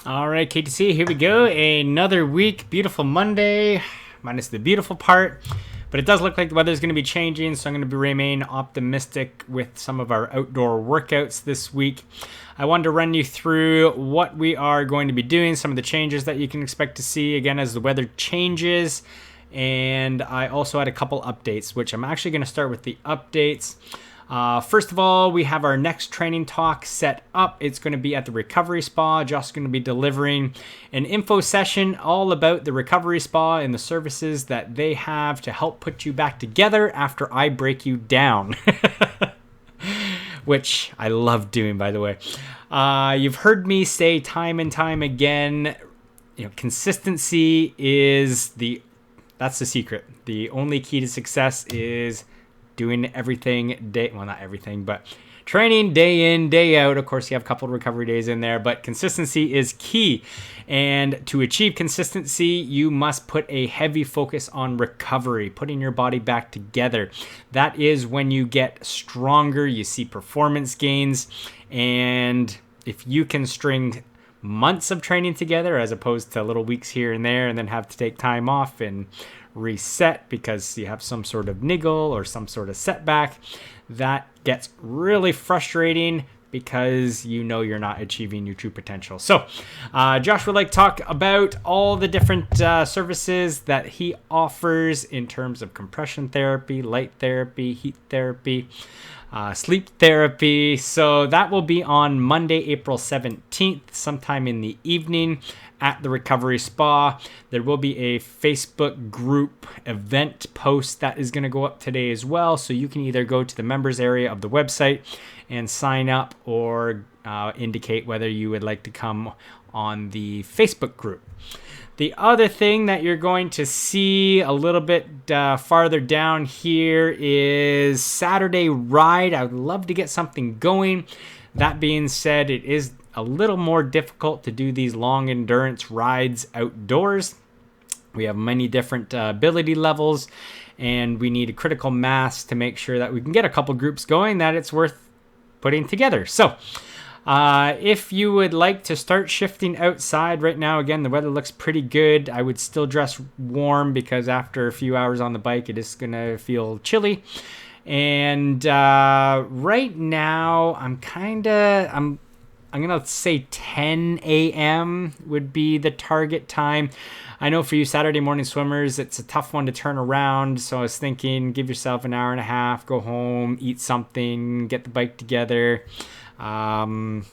All right, KTC, here we go. Another week, beautiful Monday, minus the beautiful part. But it does look like the weather's going to be changing, so I'm going to remain optimistic with some of our outdoor workouts this week. I wanted to run you through what we are going to be doing, some of the changes that you can expect to see, again, as the weather changes. And I also had a couple updates, which I'm actually going to start with the updates. First of all, we have our next training talk set up. It's going to be at the Recovery Spa. Josh's going to be delivering an info session all about the Recovery Spa and the services that they have to help put you back together after I break you down. Which I love doing, by the way. You've heard me say time and time again, consistency is that's the secret. The only key to success is doing everything not everything, but training day in, day out. Of course, you have a couple of recovery days in there, but consistency is key. And to achieve consistency, you must put a heavy focus on recovery, putting your body back together. That is when you get stronger, you see performance gains. And if you can string months of training together as opposed to little weeks here and there and then have to take time off and reset because you have some sort of niggle or some sort of setback, that gets really frustrating because you're not achieving your true potential. So Josh would like to talk about all the different services that he offers in terms of compression therapy, light therapy, heat therapy, sleep therapy. So that will be on Monday, April 17th, sometime in the evening at the Recovery Spa. There will be a Facebook group event post that is going to go up today as well. So you can either go to the members area of the website and sign up or indicate whether you would like to come on the Facebook group. The other thing that you're going to see a little bit farther down here is Saturday ride. I would love to get something going. That being said, it is a little more difficult to do these long endurance rides outdoors. We have many different ability levels, and we need a critical mass to make sure that we can get a couple groups going that it's worth putting together. So if you would like to start shifting outside right now, again, the weather looks pretty good. I would still dress warm because after a few hours on the bike, it is going to feel chilly. And right now, I'm going to say 10 a.m. would be the target time. I know for you Saturday morning swimmers, it's a tough one to turn around. So I was thinking, give yourself an hour and a half, go home, eat something, get the bike together. Some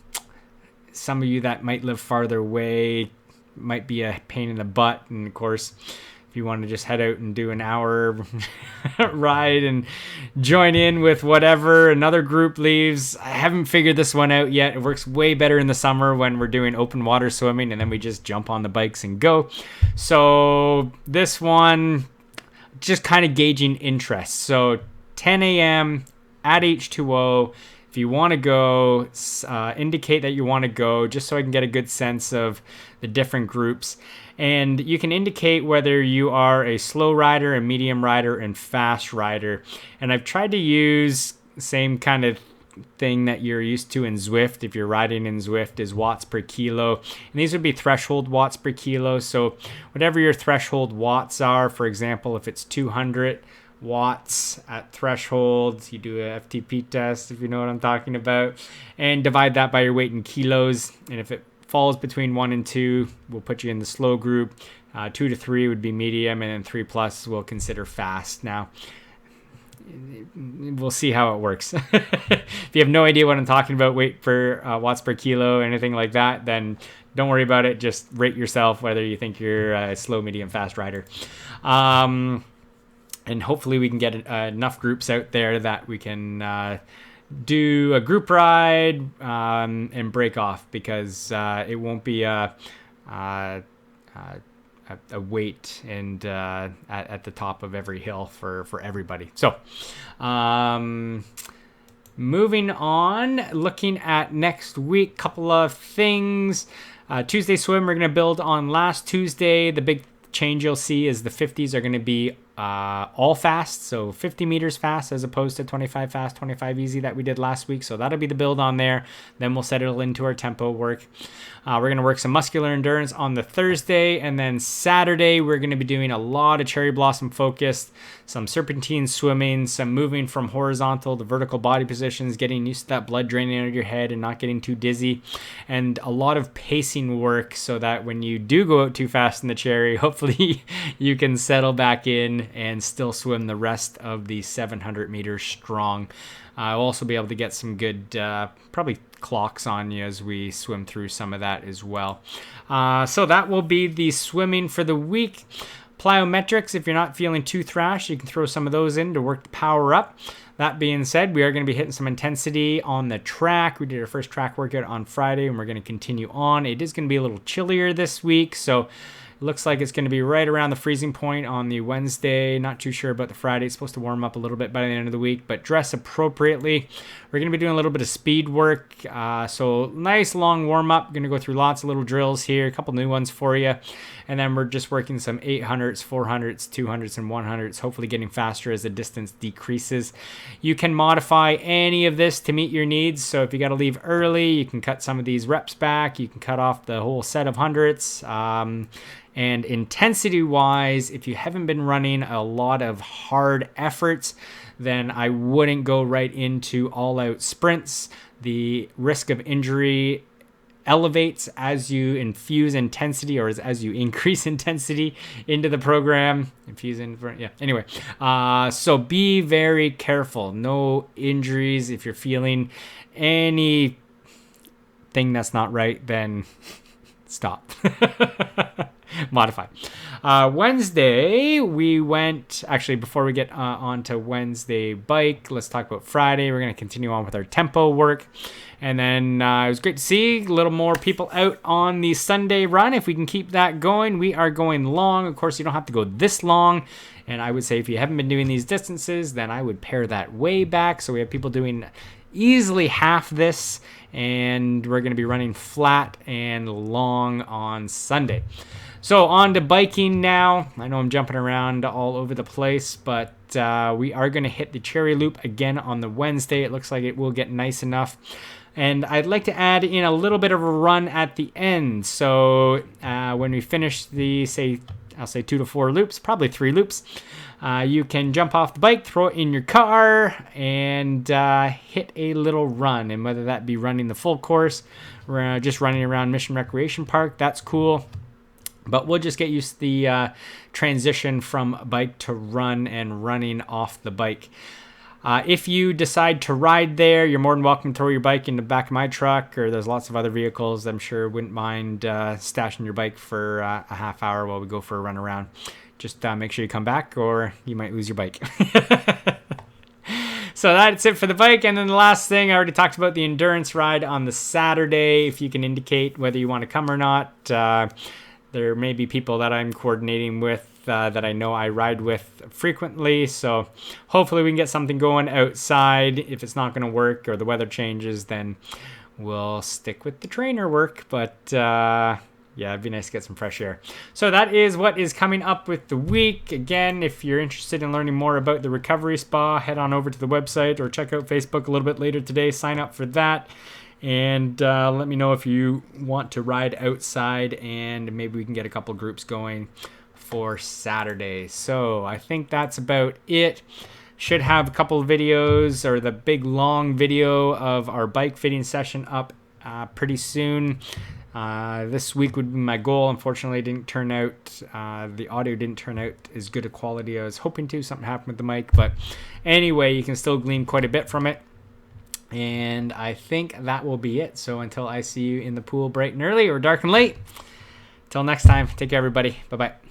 of you that might live farther away might be a pain in the butt. And of course, if you want to just head out and do an hour ride and join in with whatever another group leaves, I haven't figured this one out yet. It works way better in the summer when we're doing open water swimming and then we just jump on the bikes and go. So this one, just kind of gauging interest. So 10 a.m. at H2O. If you want to go, indicate that you want to go just so I can get a good sense of the different groups. And you can indicate whether you are a slow rider, a medium rider, and fast rider. And I've tried to use the same kind of thing that you're used to in Zwift. If you're riding in Zwift, is watts per kilo. And these would be threshold watts per kilo. So whatever your threshold watts are, for example, if it's 200 watts at threshold, you do a FTP test, if you know what I'm talking about, and divide that by your weight in kilos. And if it falls between 1 and 2, we'll put you in the slow group. 2 to 3 would be medium, and then 3+ we'll consider fast. Now, we'll see how it works. If you have no idea what I'm talking about, weight per watts per kilo, anything like that, then don't worry about it. Just rate yourself whether you think you're a slow, medium, fast rider. And hopefully we can get enough groups out there that we can do a group ride and break off, because it won't be a weight and at the top of every hill for everybody. So moving on, looking at next week, couple of things. Tuesday swim, we're going to build on last Tuesday. The big change you'll see is the 50s are going to be all fast, so 50 meters fast as opposed to 25 fast, 25 easy that we did last week. So that'll be the build on there. Then we'll settle into our tempo work. We're going to work some muscular endurance on the Thursday, and then Saturday we're going to be doing a lot of cherry blossom focused, some serpentine swimming, some moving from horizontal to vertical body positions, getting used to that blood draining out of your head and not getting too dizzy, and a lot of pacing work so that when you do go out too fast in the cherry, hopefully you can settle back in and still swim the rest of the 700 meters strong. I'll also be able to get some good, probably clocks on you as we swim through some of that as well. So that will be the swimming for the week. Plyometrics, if you're not feeling too thrashed, you can throw some of those in to work the power up. That being said, we are going to be hitting some intensity on the track. We did our first track workout on Friday, and we're going to continue on. It is going to be a little chillier this week, so looks like it's going to be right around the freezing point on the Wednesday. Not too sure about the Friday. It's supposed to warm up a little bit by the end of the week, but dress appropriately. We're going to be doing a little bit of speed work. So nice long warm up. Going to go through lots of little drills here, a couple new ones for you. And then we're just working some 800s, 400s, 200s, and 100s, hopefully getting faster as the distance decreases. You can modify any of this to meet your needs. So if you got to leave early, you can cut some of these reps back. You can cut off the whole set of hundreds. And intensity-wise, if you haven't been running a lot of hard efforts, then I wouldn't go right into all-out sprints. The risk of injury elevates as you infuse intensity, or as you increase intensity into the program. Anyway, so be very careful. No injuries. If you're feeling anything that's not right, then stop. Modify. Wednesday, we went, actually, before we get on to Wednesday bike, let's talk about Friday. We're going to continue on with our tempo work. And then it was great to see a little more people out on the Sunday run. If we can keep that going, we are going long. Of course, you don't have to go this long. And I would say if you haven't been doing these distances, then I would pare that way back. So we have people doing easily half this, and we're going to be running flat and long on Sunday. So on to biking now. I know I'm jumping around all over the place, but we are going to hit the Cherry Loop again on the Wednesday. It looks like it will get nice enough. And I'd like to add in a little bit of a run at the end. So when we finish the, I'll say 2 to 4 loops, probably 3 loops, you can jump off the bike, throw it in your car, and hit a little run. And whether that be running the full course, or just running around Mission Recreation Park, that's cool. But we'll just get used to the transition from bike to run and running off the bike. If you decide to ride there, you're more than welcome to throw your bike in the back of my truck, or there's lots of other vehicles I'm sure wouldn't mind stashing your bike for a half hour while we go for a run around. Just make sure you come back, or you might lose your bike. So that's it for the bike. And then the last thing, I already talked about the endurance ride on the Saturday. If you can indicate whether you want to come or not. There may be people that I'm coordinating with that I know I ride with frequently. So hopefully we can get something going outside. If it's not going to work or the weather changes, then we'll stick with the trainer work. But yeah, it'd be nice to get some fresh air. So that is what is coming up with the week. Again, if you're interested in learning more about the Recovery Spa, head on over to the website or check out Facebook a little bit later today. Sign up for that. And let me know if you want to ride outside, and maybe we can get a couple groups going for Saturday. So I think that's about it. Should have a couple of videos, or the big long video of our bike fitting session up pretty soon. This week would be my goal. Unfortunately, it didn't turn out, the audio didn't turn out as good a quality as I was hoping to. Something happened with the mic, but anyway, you can still glean quite a bit from it. And I think that will be it. So until I see you in the pool bright and early, or dark and late, till next time, take care, everybody. Bye-bye.